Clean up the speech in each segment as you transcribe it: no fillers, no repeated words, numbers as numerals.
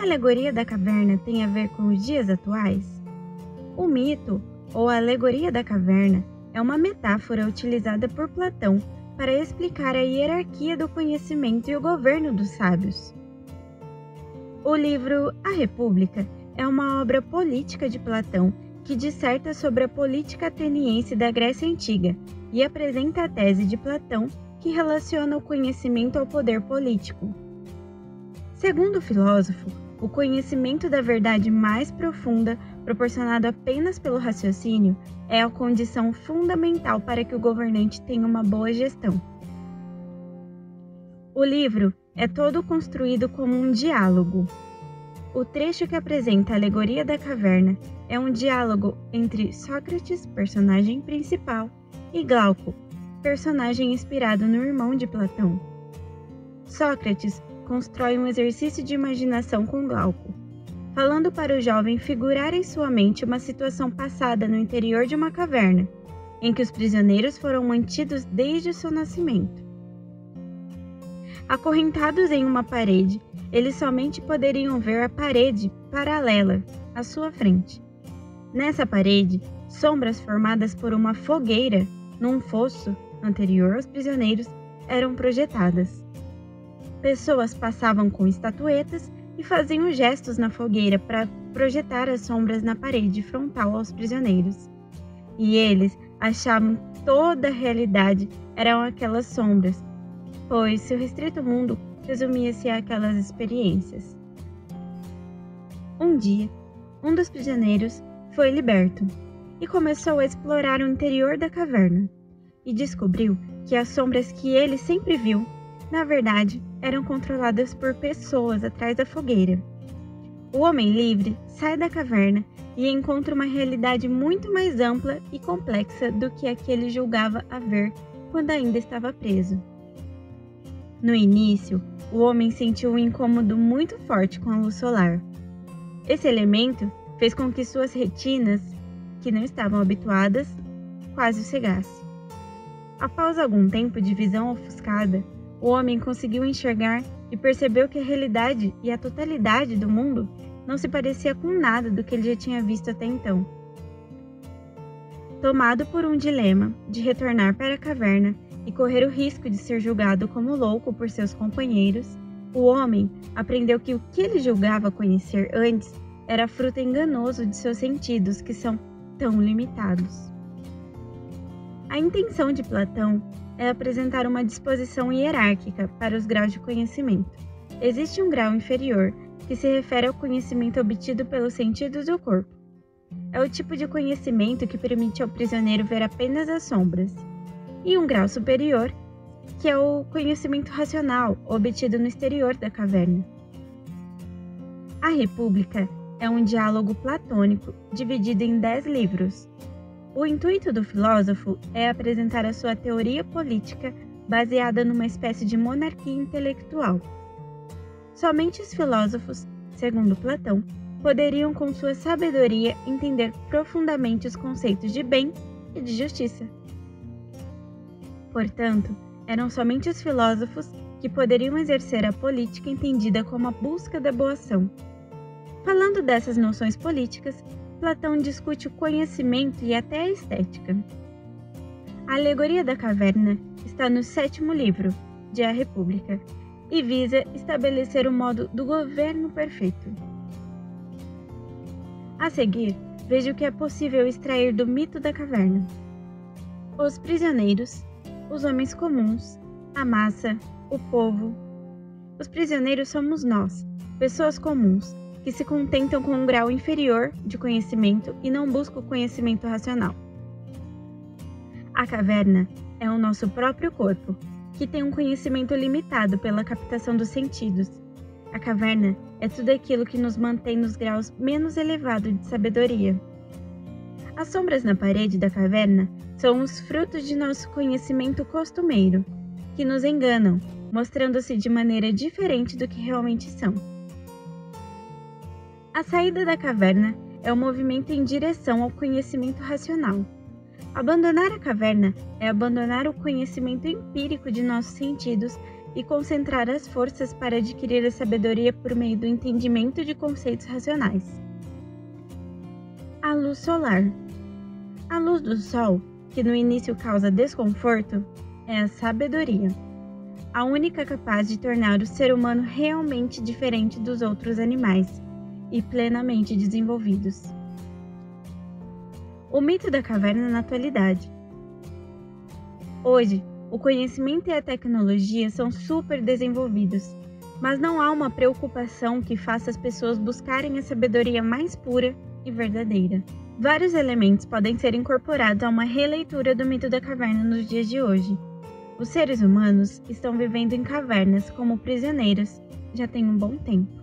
a alegoria da caverna tem a ver com os dias atuais? O mito, ou a alegoria da caverna, é uma metáfora utilizada por Platão para explicar a hierarquia do conhecimento e o governo dos sábios. O livro A República é uma obra política de Platão que disserta sobre a política ateniense da Grécia Antiga e apresenta a tese de Platão que relaciona o conhecimento ao poder político. Segundo o filósofo, o conhecimento da verdade mais profunda, proporcionado apenas pelo raciocínio, é a condição fundamental para que o governante tenha uma boa gestão. O livro é todo construído como um diálogo. O trecho que apresenta a alegoria da caverna é um diálogo entre Sócrates, personagem principal, e Glauco, personagem inspirado no irmão de Platão. Sócrates constrói um exercício de imaginação com Glauco, falando para o jovem figurar em sua mente uma situação passada no interior de uma caverna, em que os prisioneiros foram mantidos desde o seu nascimento. Acorrentados em uma parede, eles somente poderiam ver a parede paralela à sua frente. Nessa parede, sombras formadas por uma fogueira num fosso anterior aos prisioneiros eram projetadas. Pessoas passavam com estatuetas e faziam gestos na fogueira para projetar as sombras na parede frontal aos prisioneiros. E eles achavam que toda a realidade eram aquelas sombras, pois seu restrito mundo resumia-se àquelas experiências. Um dia, um dos prisioneiros foi liberto e começou a explorar o interior da caverna e descobriu que as sombras que ele sempre viu, na verdade, eram controladas por pessoas atrás da fogueira. O homem livre sai da caverna e encontra uma realidade muito mais ampla e complexa do que a que ele julgava haver quando ainda estava preso. No início, o homem sentiu um incômodo muito forte com a luz solar. Esse elemento fez com que suas retinas, que não estavam habituadas, quase o cegasse. Após algum tempo de visão ofuscada, o homem conseguiu enxergar e percebeu que a realidade e a totalidade do mundo não se parecia com nada do que ele já tinha visto até então. Tomado por um dilema de retornar para a caverna e correr o risco de ser julgado como louco por seus companheiros, o homem aprendeu que o que ele julgava conhecer antes era fruto enganoso de seus sentidos, que são tão limitados. A intenção de Platão é apresentar uma disposição hierárquica para os graus de conhecimento. Existe um grau inferior, que se refere ao conhecimento obtido pelos sentidos do corpo. É o tipo de conhecimento que permite ao prisioneiro ver apenas as sombras. E um grau superior, que é o conhecimento racional, obtido no exterior da caverna. A República é um diálogo platônico dividido em 10 livros. O intuito do filósofo é apresentar a sua teoria política baseada numa espécie de monarquia intelectual. Somente os filósofos, segundo Platão, poderiam com sua sabedoria entender profundamente os conceitos de bem e de justiça. Portanto, eram somente os filósofos que poderiam exercer a política entendida como a busca da boa ação. Falando dessas noções políticas, Platão discute o conhecimento e até a estética. A alegoria da caverna está no 7º livro de A República e visa estabelecer o modo do governo perfeito. A seguir, veja o que é possível extrair do mito da caverna. Os prisioneiros, os homens comuns, a massa, o povo. Os prisioneiros somos nós, pessoas comuns, que se contentam com um grau inferior de conhecimento e não buscam o conhecimento racional. A caverna é o nosso próprio corpo, que tem um conhecimento limitado pela captação dos sentidos. A caverna é tudo aquilo que nos mantém nos graus menos elevados de sabedoria. As sombras na parede da caverna são os frutos de nosso conhecimento costumeiro, que nos enganam, mostrando-se de maneira diferente do que realmente são. A saída da caverna é o movimento em direção ao conhecimento racional. Abandonar a caverna é abandonar o conhecimento empírico de nossos sentidos e concentrar as forças para adquirir a sabedoria por meio do entendimento de conceitos racionais. A luz solar. A luz do sol, que no início causa desconforto, é a sabedoria, a única capaz de tornar o ser humano realmente diferente dos outros animais e plenamente desenvolvidos. O mito da caverna na atualidade. Hoje, o conhecimento e a tecnologia são super desenvolvidos, mas não há uma preocupação que faça as pessoas buscarem a sabedoria mais pura e verdadeira. Vários elementos podem ser incorporados a uma releitura do mito da caverna nos dias de hoje. Os seres humanos estão vivendo em cavernas como prisioneiros já tem um bom tempo.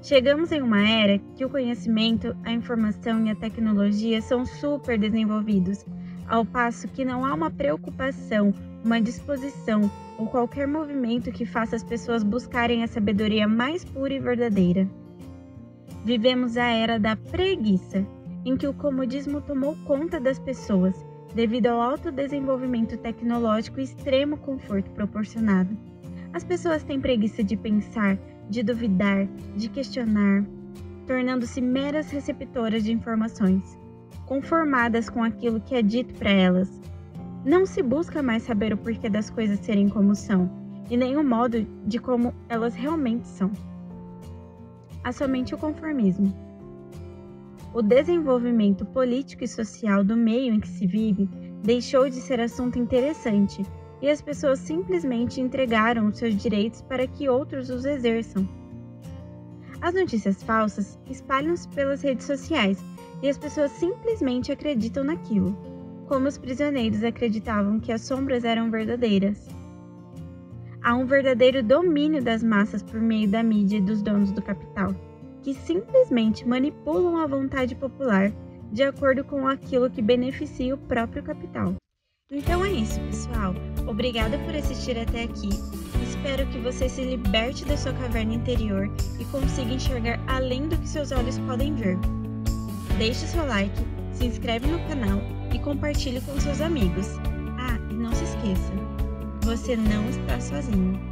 Chegamos em uma era que o conhecimento, a informação e a tecnologia são super desenvolvidos, ao passo que não há uma preocupação, uma disposição ou qualquer movimento que faça as pessoas buscarem a sabedoria mais pura e verdadeira. Vivemos a era da preguiça, em que o comodismo tomou conta das pessoas, devido ao alto desenvolvimento tecnológico e extremo conforto proporcionado. As pessoas têm preguiça de pensar, de duvidar, de questionar, tornando-se meras receptoras de informações, conformadas com aquilo que é dito para elas. Não se busca mais saber o porquê das coisas serem como são, e nem o modo de como elas realmente são. Há somente o conformismo. O desenvolvimento político e social do meio em que se vive deixou de ser assunto interessante e as pessoas simplesmente entregaram os seus direitos para que outros os exerçam. As notícias falsas espalham-se pelas redes sociais e as pessoas simplesmente acreditam naquilo, como os prisioneiros acreditavam que as sombras eram verdadeiras. Há um verdadeiro domínio das massas por meio da mídia e dos donos do capital, que simplesmente manipulam a vontade popular de acordo com aquilo que beneficia o próprio capital. Então é isso, pessoal. Obrigada por assistir até aqui. Espero que você se liberte da sua caverna interior e consiga enxergar além do que seus olhos podem ver. Deixe seu like, se inscreve no canal e compartilhe com seus amigos. Ah, e não se esqueça, você não está sozinho.